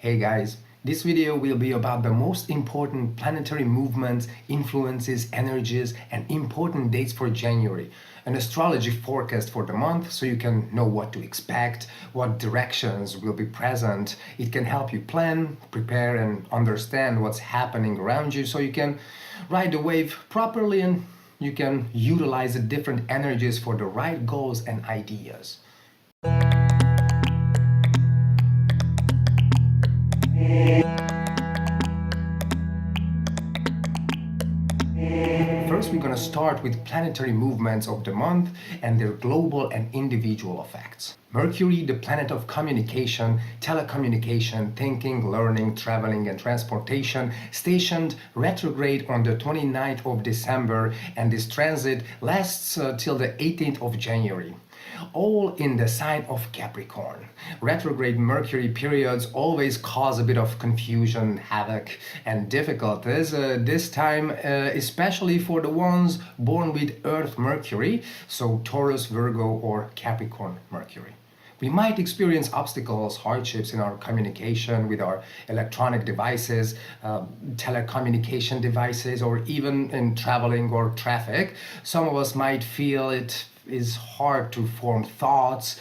Hey guys, this video will be about the most important planetary movements, influences, energies, and important dates for January. An astrology forecast for the month so you can know what to expect, what directions will be present. It can help you plan, prepare, and understand what's happening around you so you can ride the wave properly and you can utilize the different energies for the right goals and ideas. First, we're going to start with planetary movements of the month and their global and individual effects. Mercury, the planet of communication, telecommunication, thinking, learning, traveling, and transportation, stationed retrograde on the 29th of December, and this transit lasts till the 18th of January. All in the sign of Capricorn. Retrograde Mercury periods always cause a bit of confusion, havoc, and difficulties. This time, especially for the ones born with Earth Mercury, so Taurus, Virgo, or Capricorn Mercury. We might experience obstacles, hardships in our communication with our electronic devices, telecommunication devices, or even in traveling or traffic. Some of us might feel it is hard to form thoughts,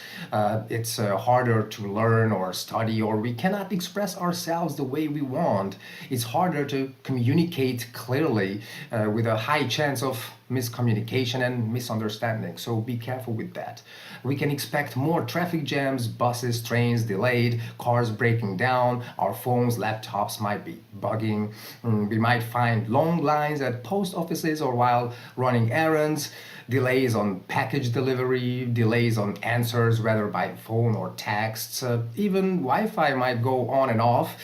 it's harder to learn or study, or we cannot express ourselves the way we want. It's harder to communicate clearly with a high chance of miscommunication and misunderstanding, so be careful with that. We can expect more traffic jams, buses, trains delayed, cars breaking down, our phones, laptops might be bugging, we might find long lines at post offices or while running errands, delays on package delivery, delays on answers whether by phone or texts, even Wi-Fi might go on and off,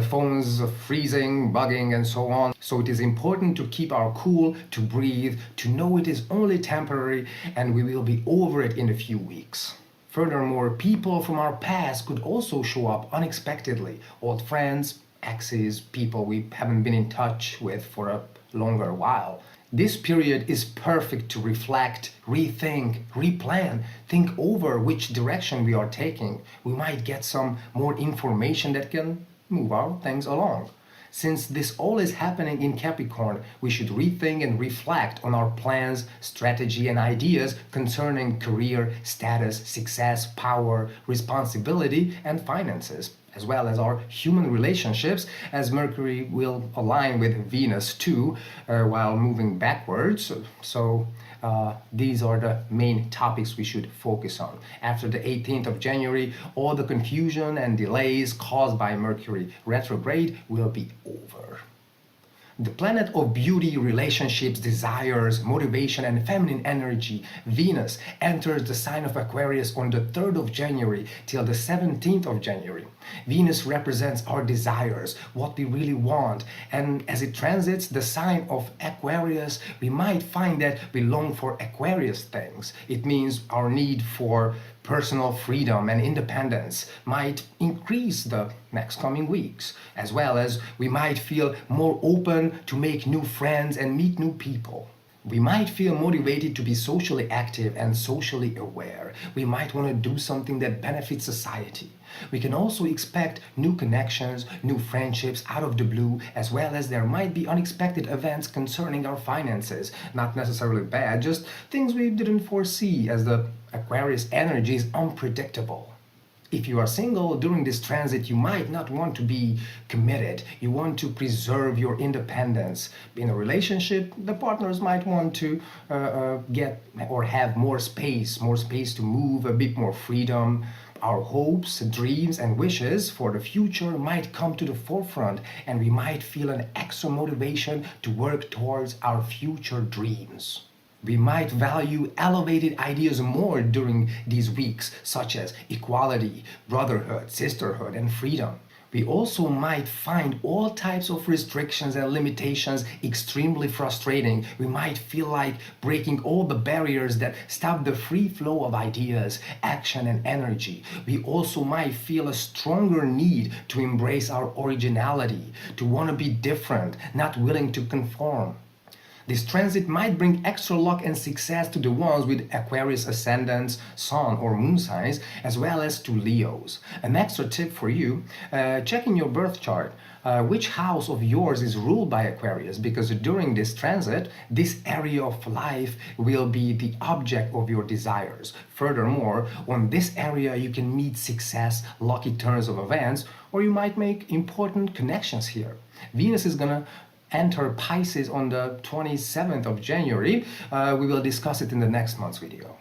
phones freezing, bugging, and so on. So it is important to keep our cool, to breathe, to know it is only temporary and we will be over it in a few weeks. Furthermore, people from our past could also show up unexpectedly. Old friends, exes, people we haven't been in touch with for a longer while. This period is perfect to reflect, rethink, replan, think over which direction we are taking. We might get some more information that can move our things along. Since this all is happening in Capricorn, we should rethink and reflect on our plans, strategy, and ideas concerning career, status, success, power, responsibility, and finances, as well as our human relationships, as Mercury will align with Venus too, while moving backwards. So these are the main topics we should focus on. After the 18th of January, all the confusion and delays caused by Mercury retrograde will be over. The planet of beauty, relationships, desires, motivation, and feminine energy, Venus, enters the sign of Aquarius on the 3rd of January till the 17th of January. Venus represents our desires, what we really want, and as it transits the sign of Aquarius, we might find that we long for Aquarius things. It means our need for personal freedom and independence might increase the next coming weeks, as well as we might feel more open to make new friends and meet new people. We might feel motivated to be socially active and socially aware. We might want to do something that benefits society. We can also expect new connections, new friendships out of the blue, as well as there might be unexpected events concerning our finances. Not necessarily bad, just things we didn't foresee, as the Aquarius energy is unpredictable. If you are single during this transit, you might not want to be committed. You want to preserve your independence. In a relationship, the partners might want to get or have more space to move, a bit more freedom. Our hopes, dreams, and wishes for the future might come to the forefront, and we might feel an extra motivation to work towards our future dreams. We might value elevated ideas more during these weeks, such as equality, brotherhood, sisterhood, and freedom. We also might find all types of restrictions and limitations extremely frustrating. We might feel like breaking all the barriers that stop the free flow of ideas, action, and energy. We also might feel a stronger need to embrace our originality, to want to be different, not willing to conform. This transit might bring extra luck and success to the ones with Aquarius ascendants, sun or moon signs, as well as to Leos. An extra tip for you, check in your birth chart which house of yours is ruled by Aquarius, because during this transit, this area of life will be the object of your desires. Furthermore, on this area you can meet success, lucky turns of events, or you might make important connections here. Venus is gonna enter Pisces on the 27th of January. We will discuss it in the next month's video.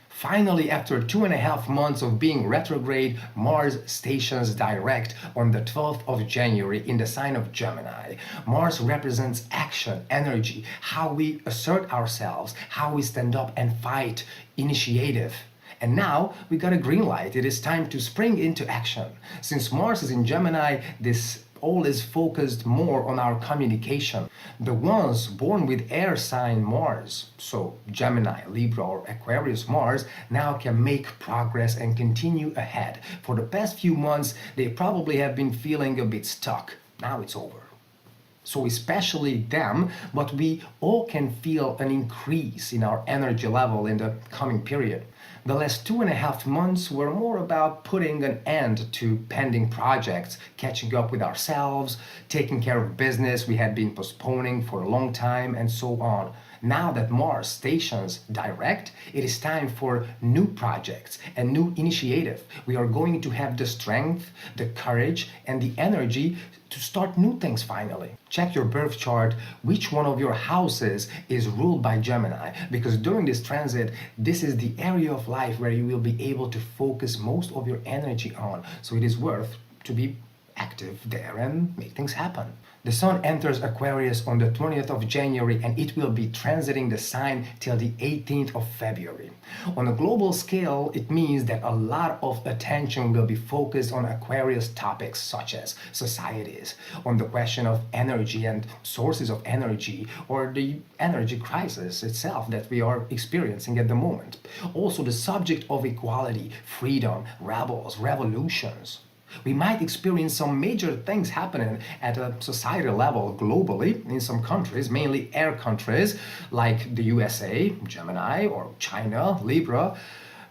Finally, after 2.5 months of being retrograde, Mars stations direct on the 12th of January in the sign of Gemini. Mars represents action, energy, how we assert ourselves, how we stand up and fight, initiative. And now we got a green light. It is time to spring into action. Since Mars is in Gemini, this all is focused more on our communication. The ones born with air sign Mars, so Gemini, Libra or Aquarius Mars, now can make progress and continue ahead. For the past few months, they probably have been feeling a bit stuck. Now it's over. So especially them, but we all can feel an increase in our energy level in the coming period. The last 2.5 months were more about putting an end to pending projects, catching up with ourselves, taking care of business we had been postponing for a long time, and so on. Now that Mars stations direct, it is time for new projects and new initiative. We are going to have the strength, the courage, and the energy to start new things finally. Check your birth chart which one of your houses is ruled by Gemini, because during this transit, this is the area of life where you will be able to focus most of your energy on. So it is worth to be active there and make things happen. The Sun enters Aquarius on the 20th of January and it will be transiting the sign till the 18th of February. On a global scale, it means that a lot of attention will be focused on Aquarius topics such as societies, on the question of energy and sources of energy, or the energy crisis itself that we are experiencing at the moment. Also the subject of equality, freedom, rebels, revolutions. We might experience some major things happening at a societal level globally in some countries, mainly air countries like the USA, Gemini, or China, Libra.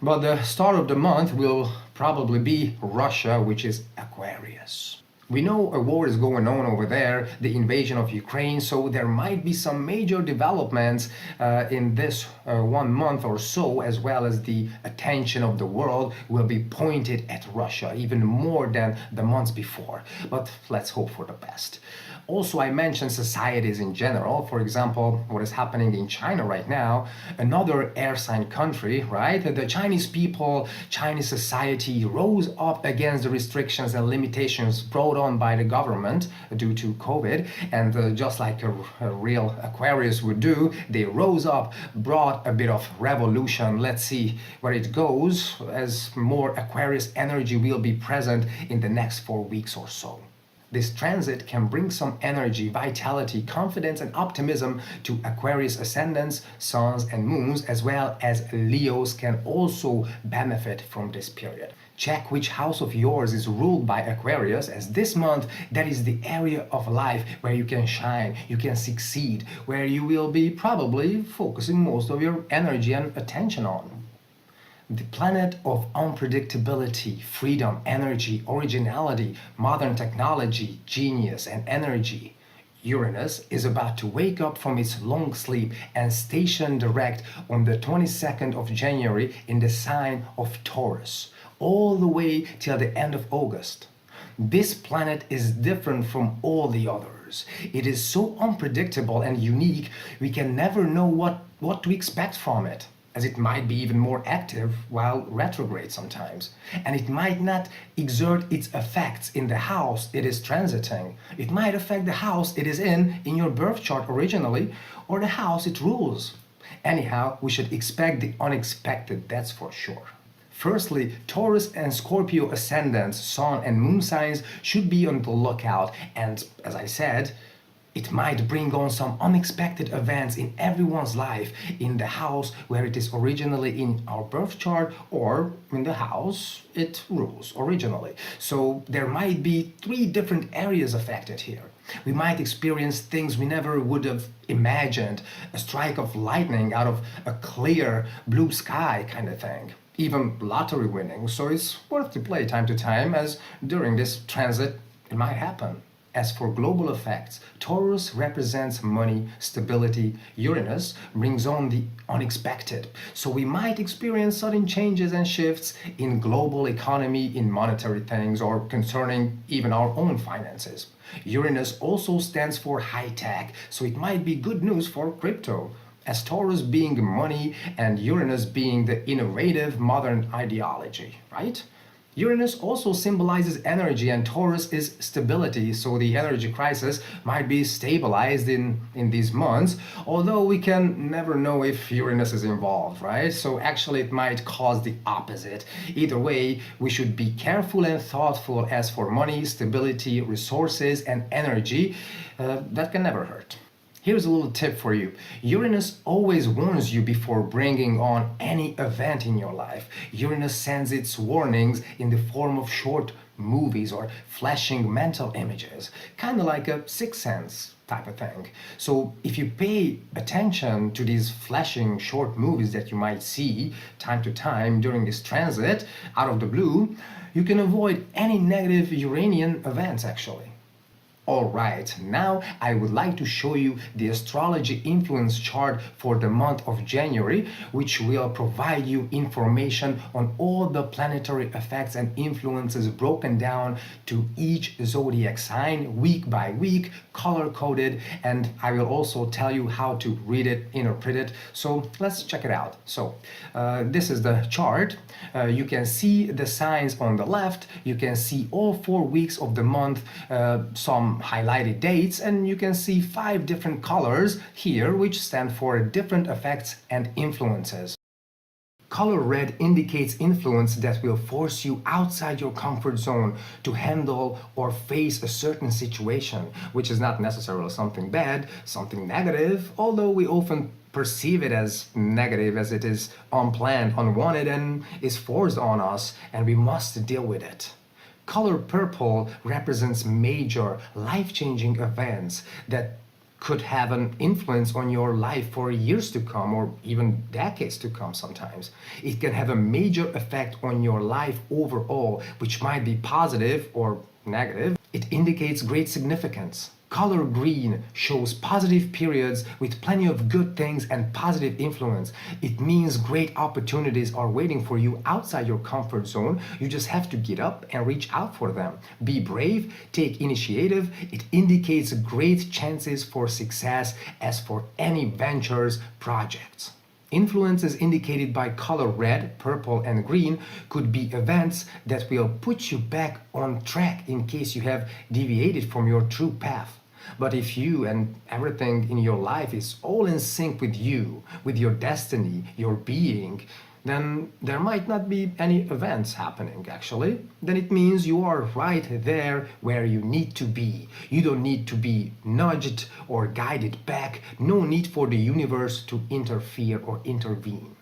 But the start of the month will probably be Russia, which is Aquarius. We know a war is going on over there, the invasion of Ukraine, so there might be some major developments in this 1 month or so, as well as the attention of the world will be pointed at Russia, even more than the months before. But let's hope for the best. Also, I mentioned societies in general. For example, what is happening in China right now, another air sign country, right? The Chinese people, Chinese society rose up against the restrictions and limitations brought on by the government due to COVID. And just like a real Aquarius would do, they rose up, brought a bit of revolution. Let's see where it goes, as more Aquarius energy will be present in the next 4 weeks or so. This transit can bring some energy, vitality, confidence, and optimism to Aquarius ascendants, suns, and moons, as well as Leos can also benefit from this period. Check which house of yours is ruled by Aquarius, as this month that is the area of life where you can shine, you can succeed, where you will be probably focusing most of your energy and attention on. The planet of unpredictability, freedom, energy, originality, modern technology, genius, and energy, Uranus, is about to wake up from its long sleep and station direct on the 22nd of January in the sign of Taurus, all the way till the end of August. This planet is different from all the others. It is so unpredictable and unique, we can never know what to expect from it, as it might be even more active while retrograde sometimes. And it might not exert its effects in the house it is transiting. It might affect the house it is in your birth chart originally, or the house it rules. Anyhow, we should expect the unexpected, that's for sure. Firstly, Taurus and Scorpio ascendants, sun and moon signs should be on the lookout, and as I said, it might bring on some unexpected events in everyone's life in the house where it is originally in our birth chart, or in the house it rules originally. So there might be 3 different areas affected here. We might experience things we never would have imagined, a strike of lightning out of a clear blue sky kind of thing. Even lottery winning, so it's worth to play time to time, as during this transit it might happen. As for global effects, Taurus represents money, stability. Uranus brings on the unexpected. So we might experience sudden changes and shifts in global economy, in monetary things, or concerning even our own finances. Uranus also stands for high tech, so it might be good news for crypto, as Taurus being money and Uranus being the innovative modern ideology, right? Uranus also symbolizes energy and Taurus is stability, so the energy crisis might be stabilized in these months, although we can never know if Uranus is involved, right? So actually it might cause the opposite. Either way, we should be careful and thoughtful as for money, stability, resources, and energy. That can never hurt. Here's a little tip for you. Uranus always warns you before bringing on any event in your life. Uranus sends its warnings in the form of short movies or flashing mental images, kind of like a sixth sense type of thing. So if you pay attention to these flashing short movies that you might see time to time during this transit out of the blue, you can avoid any negative Uranian events actually. Alright, now I would like to show you the astrology influence chart for the month of January, which will provide you information on all the planetary effects and influences broken down to each zodiac sign week by week, color coded, and I will also tell you how to read it, interpret it. So let's check it out. So this is the chart. You can see the signs on the left. You can see all 4 weeks of the month, some highlighted dates, and you can see 5 different colors here which stand for different effects and influences. Color red indicates influence that will force you outside your comfort zone to handle or face a certain situation, which is not necessarily something bad, something negative, although we often perceive it as negative as it is unplanned, unwanted, and is forced on us, and we must deal with it. Color purple represents major, life-changing events that could have an influence on your life for years to come or even decades to come sometimes. It can have a major effect on your life overall, which might be positive or negative. It indicates great significance. Color green shows positive periods with plenty of good things and positive influence. It means great opportunities are waiting for you outside your comfort zone. You just have to get up and reach out for them. Be brave, take initiative. It indicates great chances for success as for any ventures, projects. Influences indicated by color red, purple, and green could be events that will put you back on track in case you have deviated from your true path. But if you and everything in your life is all in sync with you, with your destiny, your being, then there might not be any events happening actually. Then it means you are right there where you need to be. You don't need to be nudged or guided back. No need for the universe to interfere or intervene.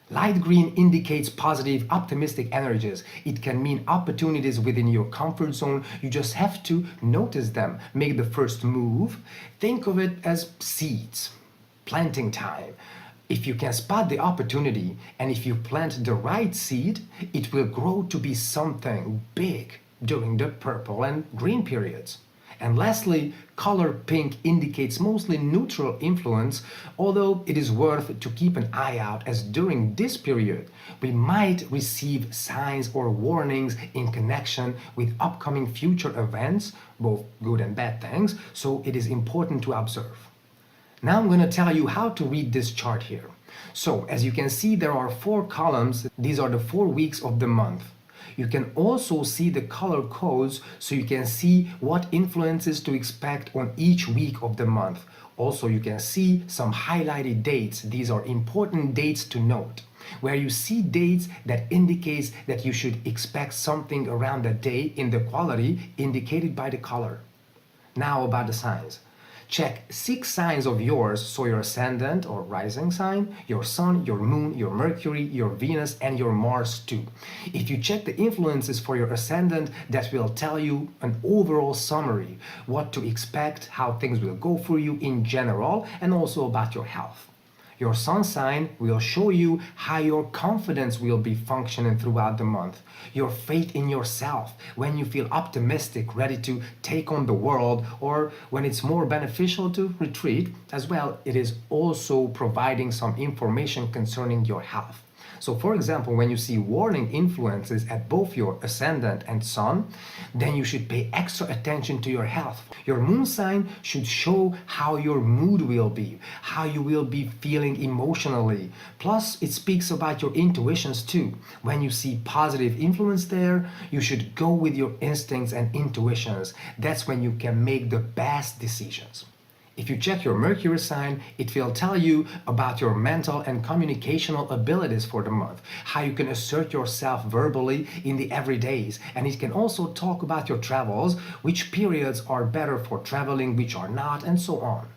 Light green indicates positive, optimistic energies. It can mean opportunities within your comfort zone. You just have to notice them, make the first move. Think of it as seeds, planting time. If you can spot the opportunity and if you plant the right seed, it will grow to be something big during the purple and green periods. And lastly, color pink indicates mostly neutral influence, although it is worth to keep an eye out as during this period we might receive signs or warnings in connection with upcoming future events, both good and bad things, so it is important to observe. Now I'm going to tell you how to read this chart here. So as you can see, there are 4 columns. These are the 4 weeks of the month. You can also see the color codes so you can see what influences to expect on each week of the month. Also, you can see some highlighted dates. These are important dates to note. Where you see dates that indicates that you should expect something around that day in the quality indicated by the color. Now about the signs. Check 6 signs of yours, so your ascendant or rising sign, your sun, your moon, your Mercury, your Venus, and your Mars too. If you check the influences for your ascendant, that will tell you an overall summary, what to expect, how things will go for you in general, and also about your health. Your sun sign will show you how your confidence will be functioning throughout the month, your faith in yourself, when you feel optimistic, ready to take on the world, or when it's more beneficial to retreat. As well, it is also providing some information concerning your health. So for example, when you see warning influences at both your ascendant and sun, then you should pay extra attention to your health. Your moon sign should show how your mood will be, how you will be feeling emotionally. Plus, it speaks about your intuitions too. When you see positive influence there, you should go with your instincts and intuitions. That's when you can make the best decisions. If you check your Mercury sign, it will tell you about your mental and communicational abilities for the month, how you can assert yourself verbally in the everydays, and it can also talk about your travels, which periods are better for traveling, which are not, and so on.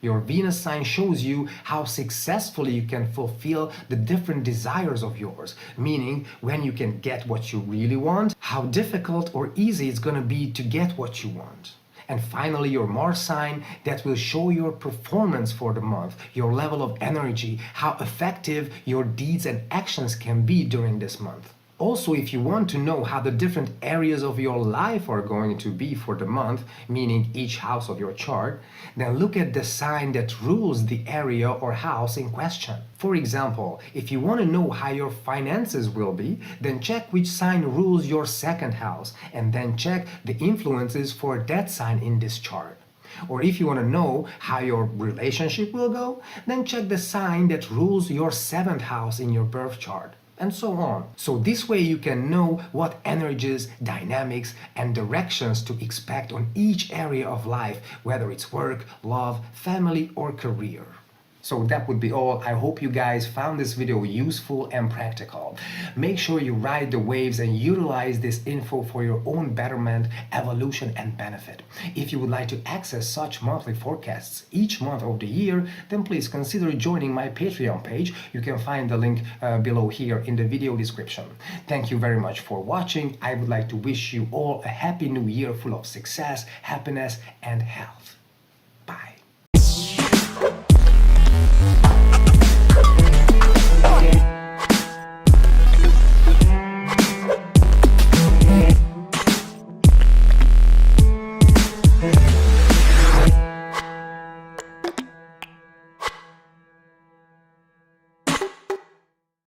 Your Venus sign shows you how successfully you can fulfill the different desires of yours, meaning when you can get what you really want, how difficult or easy it's going to be to get what you want. And finally, your Mars sign, that will show your performance for the month, your level of energy, how effective your deeds and actions can be during this month. Also, if you want to know how the different areas of your life are going to be for the month, meaning each house of your chart, then look at the sign that rules the area or house in question. For example, if you want to know how your finances will be, then check which sign rules your second house, and then check the influences for that sign in this chart. Or if you want to know how your relationship will go, then check the sign that rules your seventh house in your birth chart, and so on. So this way you can know what energies, dynamics, and directions to expect on each area of life, whether it's work, love, family, or career. So that would be all. I hope you guys found this video useful and practical. Make sure you ride the waves and utilize this info for your own betterment, evolution, and benefit. If you would like to access such monthly forecasts each month of the year, then please consider joining my Patreon page. You can find the link below here in the video description. Thank you very much for watching. I would like to wish you all a happy new year full of success, happiness, and health.